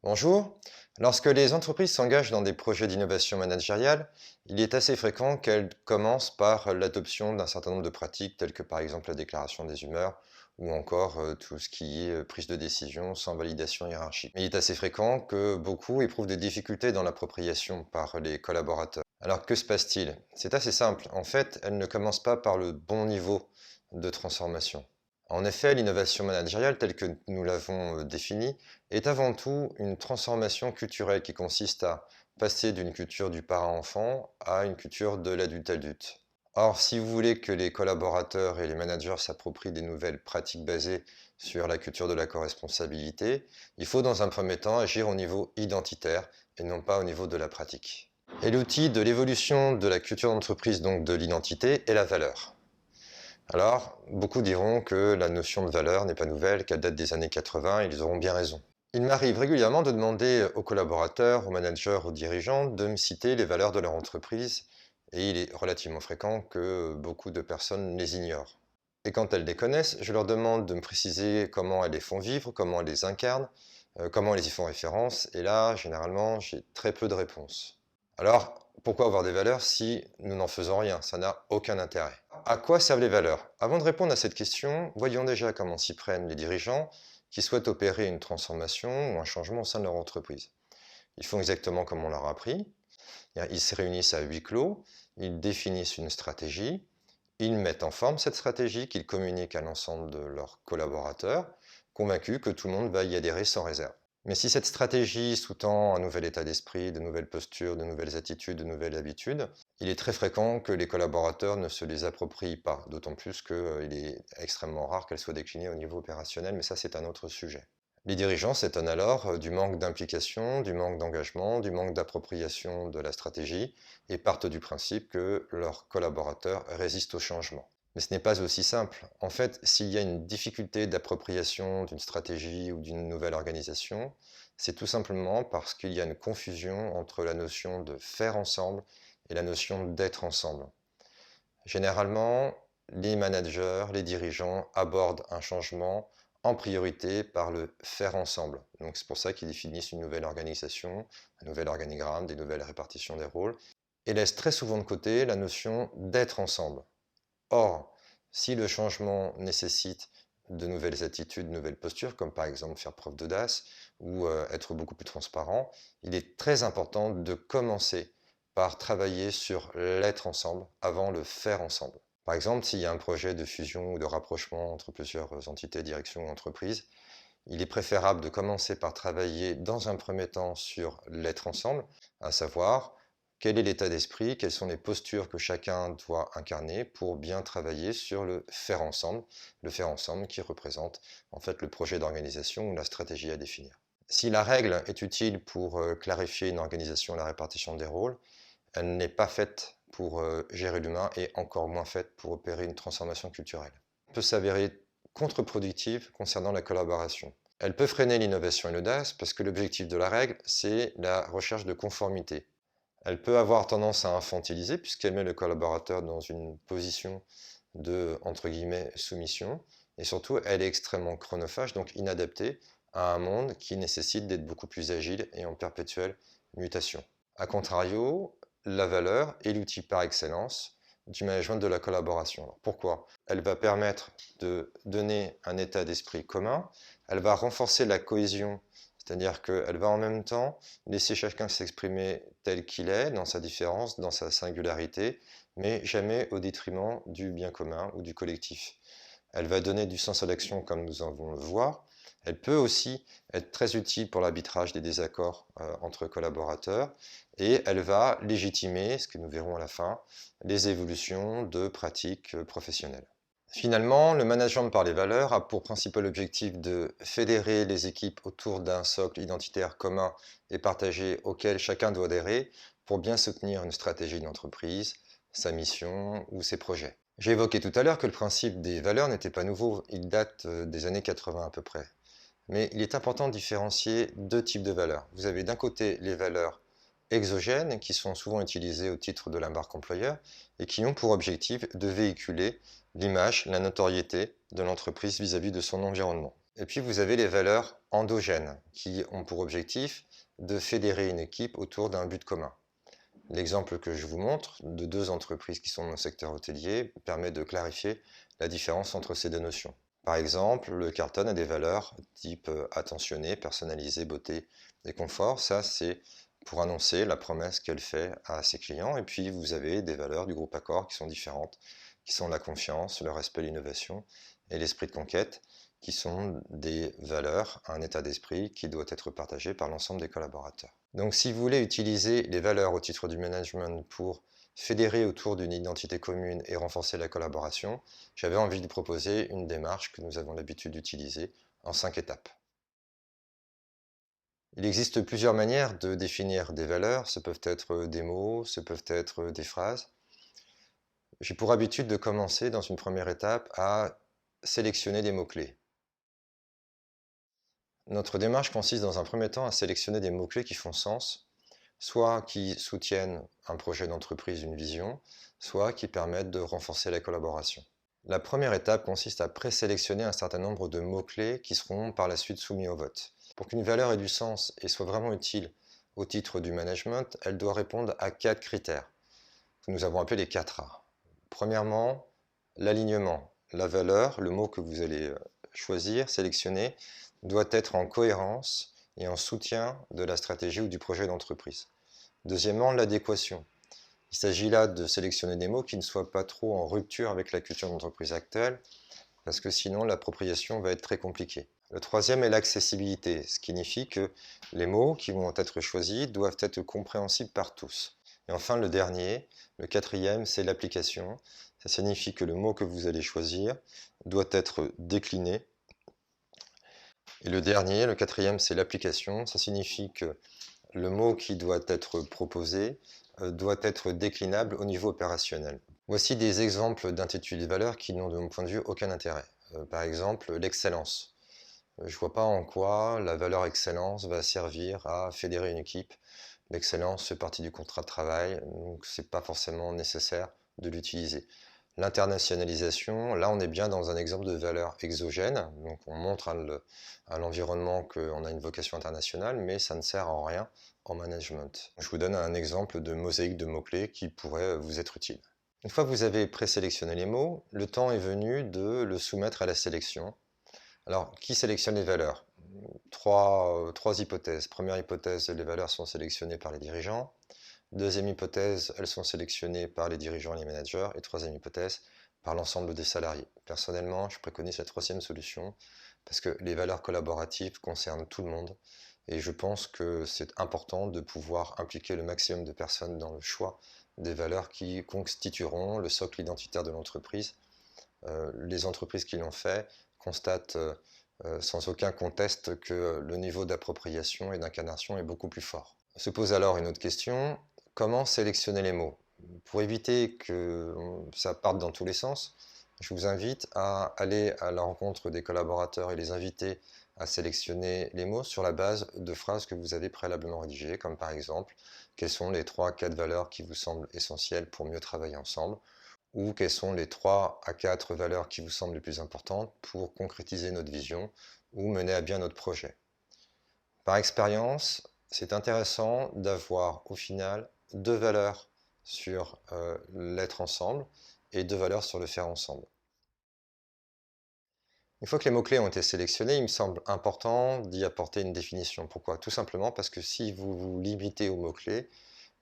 Bonjour. Lorsque les entreprises s'engagent dans des projets d'innovation managériale, il est assez fréquent qu'elles commencent par l'adoption d'un certain nombre de pratiques telles que par exemple la déclaration des humeurs ou encore tout ce qui est prise de décision sans validation hiérarchique. Mais il est assez fréquent que beaucoup éprouvent des difficultés dans l'appropriation par les collaborateurs. Alors que se passe-t-il? C'est assez simple. En fait, elles ne commencent pas par le bon niveau de transformation. En effet, l'innovation managériale telle que nous l'avons définie est avant tout une transformation culturelle qui consiste à passer d'une culture du parent-enfant à une culture de l'adulte-adulte. Or, si vous voulez que les collaborateurs et les managers s'approprient des nouvelles pratiques basées sur la culture de la co-responsabilité, il faut dans un premier temps agir au niveau identitaire et non pas au niveau de la pratique. Et l'outil de l'évolution de la culture d'entreprise, donc de l'identité, est la valeur. Alors, beaucoup diront que la notion de valeur n'est pas nouvelle, qu'elle date des années 80, et ils auront bien raison. Il m'arrive régulièrement de demander aux collaborateurs, aux managers, aux dirigeants de me citer les valeurs de leur entreprise, et il est relativement fréquent que beaucoup de personnes les ignorent. Et quand elles les connaissent, je leur demande de me préciser comment elles les font vivre, comment elles les incarnent, comment elles y font référence, et là, généralement, j'ai très peu de réponses. Alors, pourquoi avoir des valeurs si nous n'en faisons rien? Ça n'a aucun intérêt. À quoi servent les valeurs? Avant de répondre à cette question, voyons déjà comment s'y prennent les dirigeants qui souhaitent opérer une transformation ou un changement au sein de leur entreprise. Ils font exactement comme on leur a appris. Ils se réunissent à huis clos, ils définissent une stratégie, ils mettent en forme cette stratégie qu'ils communiquent à l'ensemble de leurs collaborateurs, convaincus que tout le monde va y adhérer sans réserve. Mais si cette stratégie sous-tend un nouvel état d'esprit, de nouvelles postures, de nouvelles attitudes, de nouvelles habitudes, il est très fréquent que les collaborateurs ne se les approprient pas, d'autant plus qu'il est extrêmement rare qu'elles soient déclinées au niveau opérationnel, mais ça c'est un autre sujet. Les dirigeants s'étonnent alors du manque d'implication, du manque d'engagement, du manque d'appropriation de la stratégie et partent du principe que leurs collaborateurs résistent au changement. Mais ce n'est pas aussi simple. En fait, s'il y a une difficulté d'appropriation d'une stratégie ou d'une nouvelle organisation, c'est tout simplement parce qu'il y a une confusion entre la notion de faire ensemble et la notion d'être ensemble. Généralement, les managers, les dirigeants abordent un changement en priorité par le faire ensemble. Donc c'est pour ça qu'ils définissent une nouvelle organisation, un nouvel organigramme, des nouvelles répartitions des rôles, et laissent très souvent de côté la notion d'être ensemble. Or, si le changement nécessite de nouvelles attitudes, de nouvelles postures, comme par exemple faire preuve d'audace ou être beaucoup plus transparent, il est très important de commencer par travailler sur l'être ensemble avant le faire ensemble. Par exemple, s'il y a un projet de fusion ou de rapprochement entre plusieurs entités, directions ou entreprises, il est préférable de commencer par travailler dans un premier temps sur l'être ensemble, à savoir quel est l'état d'esprit, quelles sont les postures que chacun doit incarner pour bien travailler sur le faire ensemble qui représente en fait le projet d'organisation ou la stratégie à définir. Si la règle est utile pour clarifier une organisation, la répartition des rôles, elle n'est pas faite pour gérer l'humain et encore moins faite pour opérer une transformation culturelle. Elle peut s'avérer contre-productive concernant la collaboration. Elle peut freiner l'innovation et l'audace parce que l'objectif de la règle, c'est la recherche de conformité. Elle peut avoir tendance à infantiliser puisqu'elle met le collaborateur dans une position de, entre guillemets, soumission. Et surtout, elle est extrêmement chronophage, donc inadaptée à un monde qui nécessite d'être beaucoup plus agile et en perpétuelle mutation. A contrario, la valeur est l'outil par excellence du management de la collaboration. Alors pourquoi? Elle va permettre de donner un état d'esprit commun, elle va renforcer la cohésion, c'est-à-dire qu'elle va en même temps laisser chacun s'exprimer tel qu'il est, dans sa différence, dans sa singularité, mais jamais au détriment du bien commun ou du collectif. Elle va donner du sens à l'action comme nous allons le voir. Elle peut aussi être très utile pour l'arbitrage des désaccords entre collaborateurs et elle va légitimer, ce que nous verrons à la fin, les évolutions de pratiques professionnelles. Finalement, le management par les valeurs a pour principal objectif de fédérer les équipes autour d'un socle identitaire commun et partagé auquel chacun doit adhérer pour bien soutenir une stratégie d'entreprise, sa mission ou ses projets. J'ai évoqué tout à l'heure que le principe des valeurs n'était pas nouveau, il date des années 80 à peu près. Mais il est important de différencier deux types de valeurs. Vous avez d'un côté les valeurs exogènes qui sont souvent utilisées au titre de la marque employeur et qui ont pour objectif de véhiculer l'image, la notoriété de l'entreprise vis-à-vis de son environnement. Et puis vous avez les valeurs endogènes, qui ont pour objectif de fédérer une équipe autour d'un but commun. L'exemple que je vous montre de deux entreprises qui sont dans le secteur hôtelier permet de clarifier la différence entre ces deux notions. Par exemple, le Carlton a des valeurs type attentionné, personnalisé, beauté et confort. Ça, c'est pour annoncer la promesse qu'elle fait à ses clients. Et puis, vous avez des valeurs du groupe Accor qui sont différentes, qui sont la confiance, le respect, l'innovation et l'esprit de conquête, qui sont des valeurs, un état d'esprit qui doit être partagé par l'ensemble des collaborateurs. Donc, si vous voulez utiliser les valeurs au titre du management pour fédérer autour d'une identité commune et renforcer la collaboration, j'avais envie de proposer une démarche que nous avons l'habitude d'utiliser en 5 étapes. Il existe plusieurs manières de définir des valeurs, ce peuvent être des mots, ce peuvent être des phrases. J'ai pour habitude de commencer dans une première étape à sélectionner des mots-clés. Notre démarche consiste dans un premier temps à sélectionner des mots-clés qui font sens, soit qui soutiennent un projet d'entreprise, une vision, soit qui permettent de renforcer la collaboration. La première étape consiste à présélectionner un certain nombre de mots-clés qui seront par la suite soumis au vote. Pour qu'une valeur ait du sens et soit vraiment utile au titre du management, elle doit répondre à 4 critères, que nous avons appelés les 4A. Premièrement, l'alignement. La valeur, le mot que vous allez choisir, sélectionner, doit être en cohérence et en soutien de la stratégie ou du projet d'entreprise. Deuxièmement, l'adéquation. Il s'agit là de sélectionner des mots qui ne soient pas trop en rupture avec la culture d'entreprise actuelle, parce que sinon l'appropriation va être très compliquée. Le troisième est l'accessibilité, ce qui signifie que les mots qui vont être choisis doivent être compréhensibles par tous. Et enfin le dernier, le quatrième, c'est l'application. Ça signifie que le mot que vous allez choisir doit être décliné. Et le dernier, le quatrième, c'est l'application. Ça signifie que le mot qui doit être proposé doit être déclinable au niveau opérationnel. Voici des exemples d'intitulés de valeurs qui n'ont de mon point de vue aucun intérêt. Par exemple, l'excellence. Je ne vois pas en quoi la valeur excellence va servir à fédérer une équipe. L'excellence fait partie du contrat de travail, donc ce n'est pas forcément nécessaire de l'utiliser. L'internationalisation, là on est bien dans un exemple de valeur exogène, donc on montre à l'environnement qu'on a une vocation internationale, mais ça ne sert en rien en management. Je vous donne un exemple de mosaïque de mots-clés qui pourrait vous être utile. Une fois que vous avez présélectionné les mots, le temps est venu de le soumettre à la sélection. Alors, qui sélectionne les valeurs? Trois hypothèses. Première hypothèse, les valeurs sont sélectionnées par les dirigeants. Deuxième hypothèse, elles sont sélectionnées par les dirigeants et les managers. Et troisième hypothèse, par l'ensemble des salariés. Personnellement, je préconise la troisième solution parce que les valeurs collaboratives concernent tout le monde. Et je pense que c'est important de pouvoir impliquer le maximum de personnes dans le choix des valeurs qui constitueront le socle identitaire de l'entreprise. Les entreprises qui l'ont fait constatent sans aucun conteste que le niveau d'appropriation et d'incarnation est beaucoup plus fort. Se pose alors une autre question, comment sélectionner les mots? Pour éviter que ça parte dans tous les sens, je vous invite à aller à la rencontre des collaborateurs et les inviter à sélectionner les mots sur la base de phrases que vous avez préalablement rédigées, comme par exemple, quelles sont les 3-4 valeurs qui vous semblent essentielles pour mieux travailler ensemble, ou quelles sont les 3 à 4 valeurs qui vous semblent les plus importantes pour concrétiser notre vision ou mener à bien notre projet. Par expérience, c'est intéressant d'avoir au final 2 valeurs sur l'être ensemble et 2 valeurs sur le faire ensemble. Une fois que les mots-clés ont été sélectionnés, il me semble important d'y apporter une définition. Pourquoi? Tout simplement parce que si vous vous limitez aux mots-clés,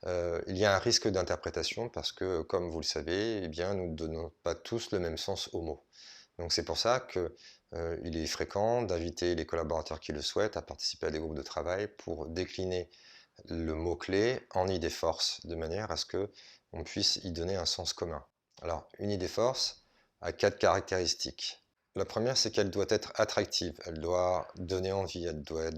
il y a un risque d'interprétation parce que, comme vous le savez, eh bien, nous ne donnons pas tous le même sens aux mots. Donc c'est pour ça qu'il est fréquent d'inviter les collaborateurs qui le souhaitent à participer à des groupes de travail pour décliner le mot-clé en idée force, de manière à ce qu'on puisse y donner un sens commun. Alors, une idée force a 4 caractéristiques. La première, c'est qu'elle doit être attractive, elle doit donner envie, elle doit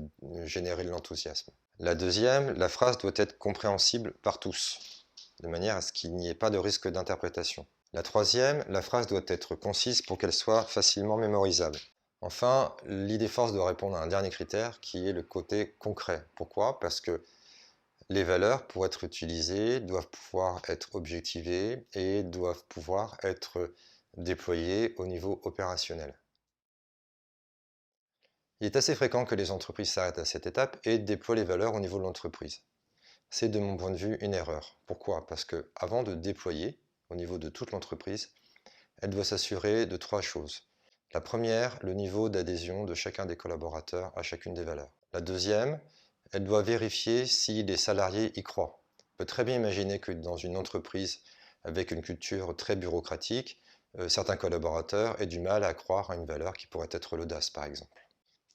générer de l'enthousiasme. La deuxième, la phrase doit être compréhensible par tous, de manière à ce qu'il n'y ait pas de risque d'interprétation. La troisième, la phrase doit être concise pour qu'elle soit facilement mémorisable. Enfin, l'idée force doit répondre à un dernier critère qui est le côté concret. Pourquoi? Parce que les valeurs, pour être utilisées, doivent pouvoir être objectivées et doivent pouvoir être déployées au niveau opérationnel. Il est assez fréquent que les entreprises s'arrêtent à cette étape et déploient les valeurs au niveau de l'entreprise. C'est de mon point de vue une erreur. Pourquoi? Parce que avant de déployer au niveau de toute l'entreprise, elle doit s'assurer de 3 choses. La première, le niveau d'adhésion de chacun des collaborateurs à chacune des valeurs. La deuxième, elle doit vérifier si les salariés y croient. On peut très bien imaginer que dans une entreprise avec une culture très bureaucratique, certains collaborateurs aient du mal à croire à une valeur qui pourrait être l'audace, par exemple.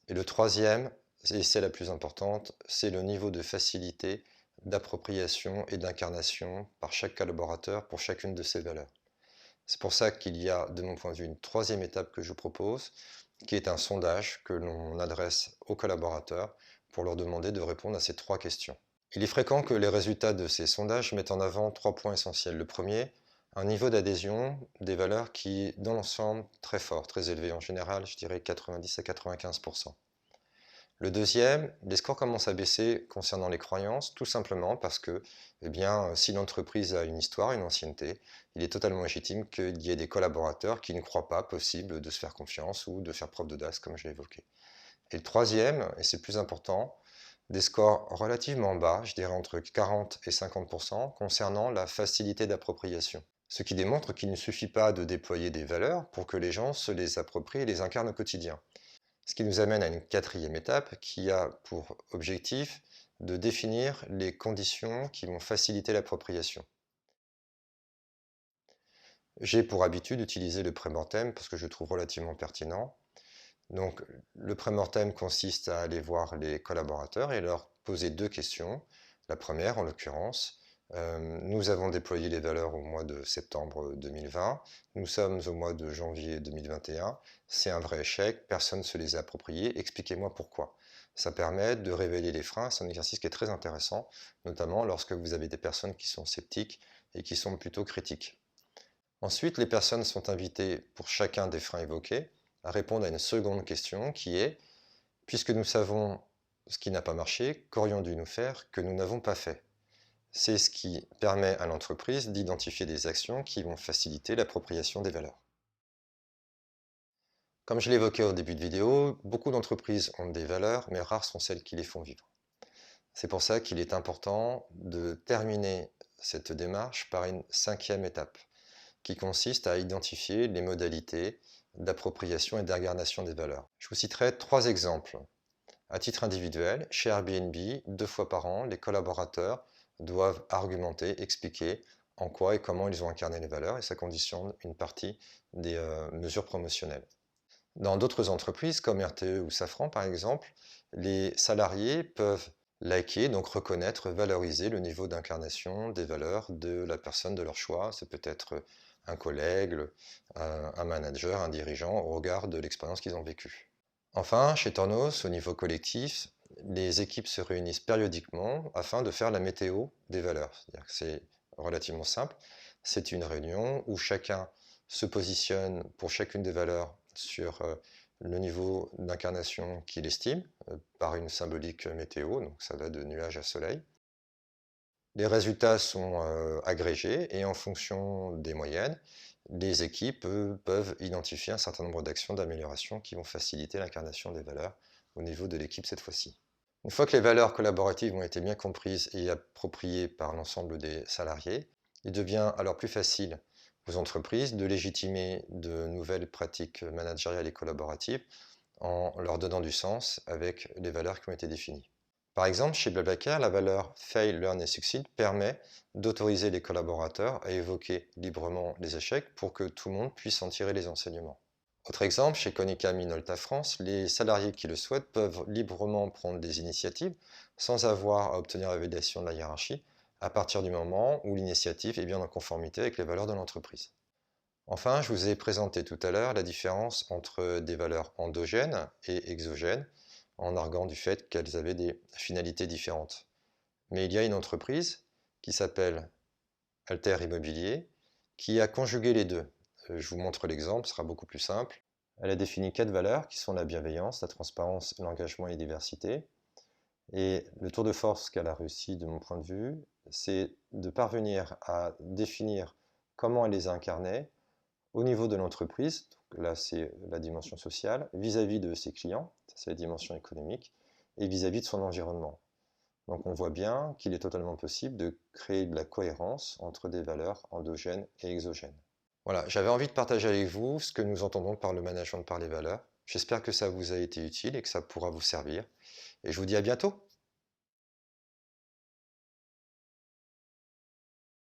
Et le troisième, et c'est la plus importante, c'est le niveau de facilité, d'appropriation et d'incarnation par chaque collaborateur pour chacune de ces valeurs. C'est pour ça qu'il y a, de mon point de vue, une troisième étape que je propose, qui est un sondage que l'on adresse aux collaborateurs pour leur demander de répondre à ces 3 questions. Il est fréquent que les résultats de ces sondages mettent en avant 3 points essentiels. Le premier, un niveau d'adhésion des valeurs qui est dans l'ensemble très fort, très élevé. En général, je dirais 90 à 95%. Le deuxième, les scores commencent à baisser concernant les croyances, tout simplement parce que, eh bien, si l'entreprise a une histoire, une ancienneté, il est totalement légitime qu'il y ait des collaborateurs qui ne croient pas possible de se faire confiance ou de faire preuve d'audace, comme je l'ai évoqué. Et le troisième, et c'est plus important, des scores relativement bas, je dirais entre 40 et 50%, concernant la facilité d'appropriation. Ce qui démontre qu'il ne suffit pas de déployer des valeurs pour que les gens se les approprient et les incarnent au quotidien. Ce qui nous amène à une quatrième étape qui a pour objectif de définir les conditions qui vont faciliter l'appropriation. J'ai pour habitude d'utiliser le pré-mortem parce que je le trouve relativement pertinent. Donc, le pré-mortem consiste à aller voir les collaborateurs et leur poser 2 questions. La première, en l'occurrence, nous avons déployé les valeurs au mois de septembre 2020. Nous sommes au mois de janvier 2021. C'est un vrai échec, personne ne se les a appropriés. Expliquez-moi pourquoi. Ça permet de révéler les freins. C'est un exercice qui est très intéressant, notamment lorsque vous avez des personnes qui sont sceptiques et qui sont plutôt critiques. Ensuite, les personnes sont invitées, pour chacun des freins évoqués, à répondre à une seconde question qui est, puisque nous savons ce qui n'a pas marché, qu'aurions-nous faire que nous n'avons pas fait? C'est ce qui permet à l'entreprise d'identifier des actions qui vont faciliter l'appropriation des valeurs. Comme je l'évoquais au début de vidéo, beaucoup d'entreprises ont des valeurs, mais rares sont celles qui les font vivre. C'est pour ça qu'il est important de terminer cette démarche par une 5e étape, qui consiste à identifier les modalités d'appropriation et d'incarnation des valeurs. Je vous citerai 3 exemples. À titre individuel, chez Airbnb, 2 fois par an, les collaborateurs doivent argumenter, expliquer en quoi et comment ils ont incarné les valeurs, et ça conditionne une partie des mesures promotionnelles. Dans d'autres entreprises, comme RTE ou Safran par exemple, les salariés peuvent liker, donc reconnaître, valoriser le niveau d'incarnation des valeurs de la personne de leur choix. C'est peut-être un collègue, un manager, un dirigeant, au regard de l'expérience qu'ils ont vécue. Enfin, chez Tornos, au niveau collectif, les équipes se réunissent périodiquement afin de faire la météo des valeurs. C'est-à-dire que c'est relativement simple. C'est une réunion où chacun se positionne pour chacune des valeurs sur le niveau d'incarnation qu'il estime, par une symbolique météo, donc ça va de nuages à soleil. Les résultats sont agrégés et en fonction des moyennes, les équipes peuvent identifier un certain nombre d'actions d'amélioration qui vont faciliter l'incarnation des valeurs au niveau de l'équipe cette fois-ci. Une fois que les valeurs collaboratives ont été bien comprises et appropriées par l'ensemble des salariés, il devient alors plus facile aux entreprises de légitimer de nouvelles pratiques managériales et collaboratives en leur donnant du sens avec les valeurs qui ont été définies. Par exemple, chez Blablacar, la valeur Fail, Learn et Succeed permet d'autoriser les collaborateurs à évoquer librement les échecs pour que tout le monde puisse en tirer les enseignements. Autre exemple, chez Konica Minolta France, les salariés qui le souhaitent peuvent librement prendre des initiatives sans avoir à obtenir la validation de la hiérarchie à partir du moment où l'initiative est bien en conformité avec les valeurs de l'entreprise. Enfin, je vous ai présenté tout à l'heure la différence entre des valeurs endogènes et exogènes, en arguant du fait qu'elles avaient des finalités différentes. Mais il y a une entreprise qui s'appelle Alter Immobilier qui a conjugué les deux. Je vous montre l'exemple, ce sera beaucoup plus simple. Elle a défini 4 valeurs qui sont la bienveillance, la transparence, l'engagement et la diversité. Et le tour de force qu'elle a réussi de mon point de vue, c'est de parvenir à définir comment elle les incarnait au niveau de l'entreprise, là c'est la dimension sociale, vis-à-vis de ses clients, ça c'est la dimension économique, et vis-à-vis de son environnement. Donc on voit bien qu'il est totalement possible de créer de la cohérence entre des valeurs endogènes et exogènes. Voilà, j'avais envie de partager avec vous ce que nous entendons par le management par les valeurs. J'espère que ça vous a été utile et que ça pourra vous servir. Et je vous dis à bientôt!